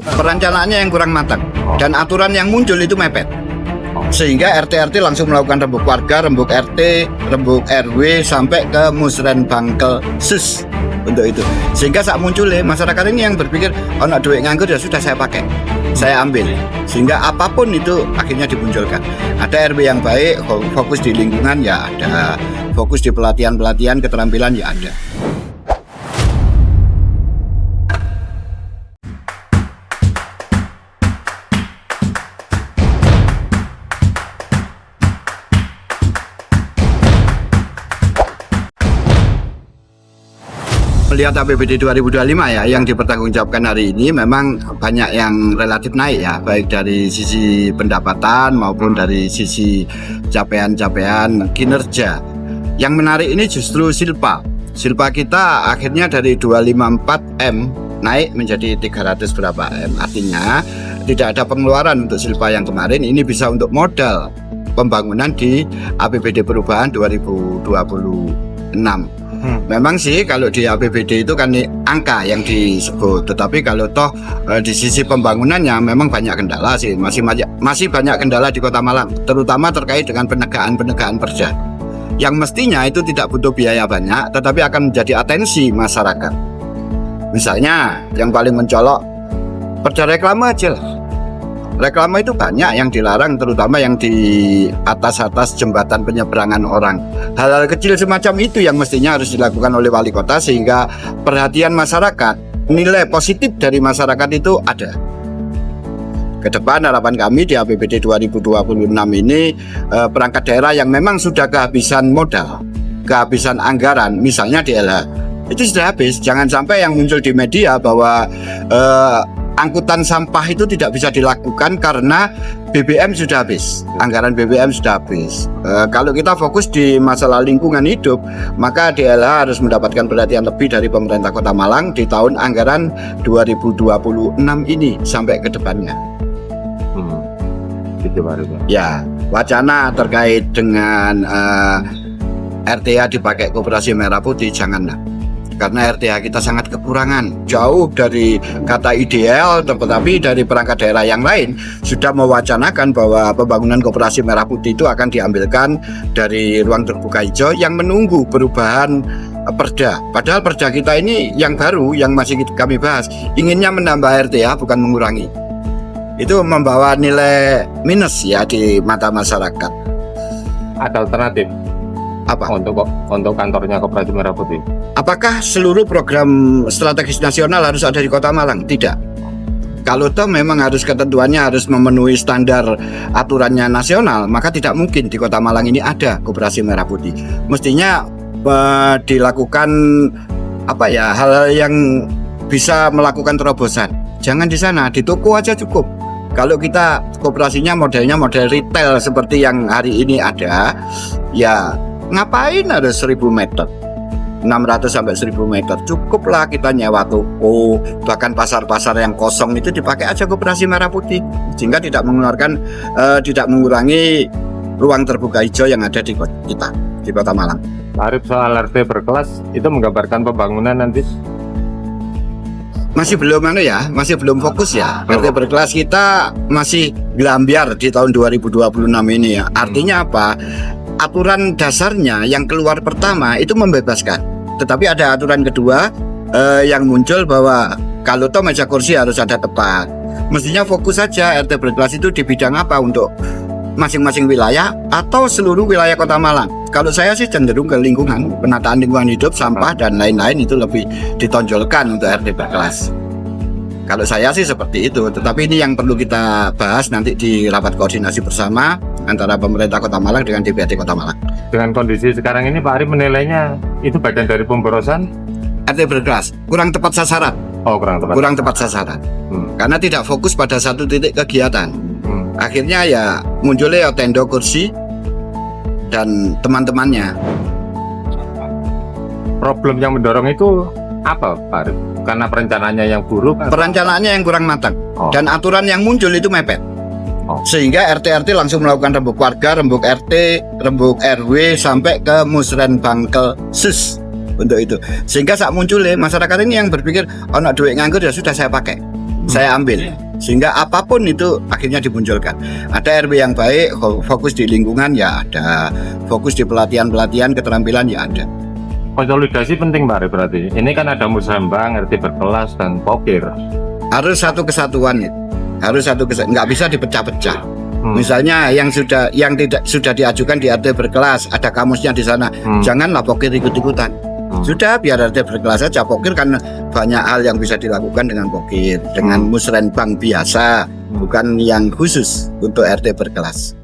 Perencanaannya yang kurang matang dan aturan yang muncul itu mepet. Sehingga RT-RT langsung melakukan rembuk warga, rembuk RT, rembuk RW sampai ke musren bangkel sus untuk itu. Sehingga saat munculnya masyarakat ini yang berpikir oh nak duit nganggur ya sudah saya pakai, saya ambil. Sehingga apapun itu akhirnya dimunculkan. Ada RW yang baik, fokus di lingkungan ya ada, fokus di pelatihan-pelatihan keterampilan ya ada. Melihat APBD 2025 ya yang dipertanggungjawabkan hari ini memang banyak yang relatif naik ya, baik dari sisi pendapatan maupun dari sisi capaian-capaian kinerja. Yang menarik ini justru silpa kita akhirnya dari 254 M naik menjadi 300 berapa M, artinya tidak ada pengeluaran untuk silpa yang kemarin. Ini bisa untuk modal pembangunan di APBD perubahan 2026. Memang sih kalau di APBD itu kan angka yang disebut, tetapi kalau toh di sisi pembangunannya memang banyak kendala sih, masih banyak kendala di Kota Malang, terutama terkait dengan penegakan perda yang mestinya itu tidak butuh biaya banyak, tetapi akan menjadi atensi masyarakat. Misalnya yang paling mencolok perda reklame aja lah. Reklame itu banyak yang dilarang, terutama yang di atas jembatan penyeberangan orang. Hal-hal kecil semacam itu yang mestinya harus dilakukan oleh wali kota sehingga perhatian masyarakat, nilai positif dari masyarakat itu ada. Kedepan harapan kami di APBD 2026 ini perangkat daerah yang memang sudah kehabisan modal, kehabisan anggaran, misalnya di LH, itu sudah habis. Jangan sampai yang muncul di media bahwa angkutan sampah itu tidak bisa dilakukan karena BBM sudah habis, anggaran BBM sudah habis. Kalau kita fokus di masalah lingkungan hidup, maka DLH harus mendapatkan perhatian lebih dari pemerintah Kota Malang di tahun anggaran 2026 ini sampai ke depannya. Ya, wacana terkait dengan RTA dipakai Koperasi Merah Putih janganlah. Karena RTH kita sangat kekurangan, jauh dari kata ideal, tetapi dari perangkat daerah yang lain sudah mewacanakan bahwa pembangunan Koperasi Merah Putih itu akan diambilkan dari ruang terbuka hijau yang menunggu perubahan perda. Padahal perda kita ini yang baru, yang masih kami bahas, inginnya menambah RTH bukan mengurangi. Itu membawa nilai minus ya di mata masyarakat. Ada alternatif apa untuk kantornya Koperasi Merah Putih? Apakah seluruh program strategis nasional harus ada di Kota Malang? Tidak. Kalau toh memang harus ketentuannya harus memenuhi standar aturannya nasional, maka tidak mungkin di Kota Malang ini ada Koperasi Merah Putih. Mestinya dilakukan hal-hal yang bisa melakukan terobosan. Jangan di sana, di toko aja cukup. Kalau kita kooperasinya modelnya model retail seperti yang hari ini ada, ya ngapain ada 1000 meter, 600 sampai 1000 meter, cukuplah kita nyewa toko. Bahkan pasar-pasar yang kosong itu dipakai aja Koperasi Merah Putih, sehingga tidak mengurangi ruang terbuka hijau yang ada di kita di Kota Malang. Tarif soal RT berkelas itu menggambarkan pembangunan nanti? Masih belum fokus ya. RT berkelas kita masih gelambiar di tahun 2026 ini ya. Artinya apa? Aturan dasarnya yang keluar pertama itu membebaskan, tetapi ada aturan kedua yang muncul bahwa kalau toh meja kursi harus ada tempat. Mestinya fokus saja RT berkelas itu di bidang apa untuk masing-masing wilayah atau seluruh wilayah Kota Malang. Kalau saya sih cenderung ke lingkungan, penataan lingkungan hidup, sampah dan lain-lain itu lebih ditonjolkan untuk RT berkelas. Kalau saya sih seperti itu, tetapi ini yang perlu kita bahas nanti di rapat koordinasi bersama antara pemerintah Kota Malang dengan DPRD Kota Malang. Dengan kondisi sekarang ini Pak Ari menilainya itu bagian dari pemborosan? RT berkelas kurang tepat sasaran. Oh, kurang tepat sasaran. Karena tidak fokus pada satu titik kegiatan. Akhirnya ya munculnya tenda kursi dan teman-temannya. Problem yang mendorong itu apa Pak Ari? Karena perencanaannya yang buruk? Perencanaannya yang kurang matang dan aturan yang muncul itu mepet. Sehingga RT-RT langsung melakukan rembuk warga, rembuk RT, rembuk RW sampai ke musren bangkel sus untuk itu. Sehingga saat munculnya masyarakat ini yang berpikir oh nak duit nganggur ya sudah saya pakai, saya ambil. Sehingga apapun itu akhirnya dimunculkan. Ada RW yang baik, fokus di lingkungan ya ada, fokus di pelatihan-pelatihan keterampilan ya ada. Konsolidasi penting Pak Ari, berarti. Ini kan ada musambah, ngerti berkelas dan pokir. Harus satu kesatuan itu. Harus satu kesatuan, nggak bisa dipecah-pecah. Misalnya yang sudah diajukan di RT berkelas, ada kamusnya di sana. Janganlah pokir ikut-ikutan. Sudah biar RT berkelas saja, pokir kan banyak hal yang bisa dilakukan dengan pokir, dengan musrenbang biasa, bukan yang khusus untuk RT berkelas.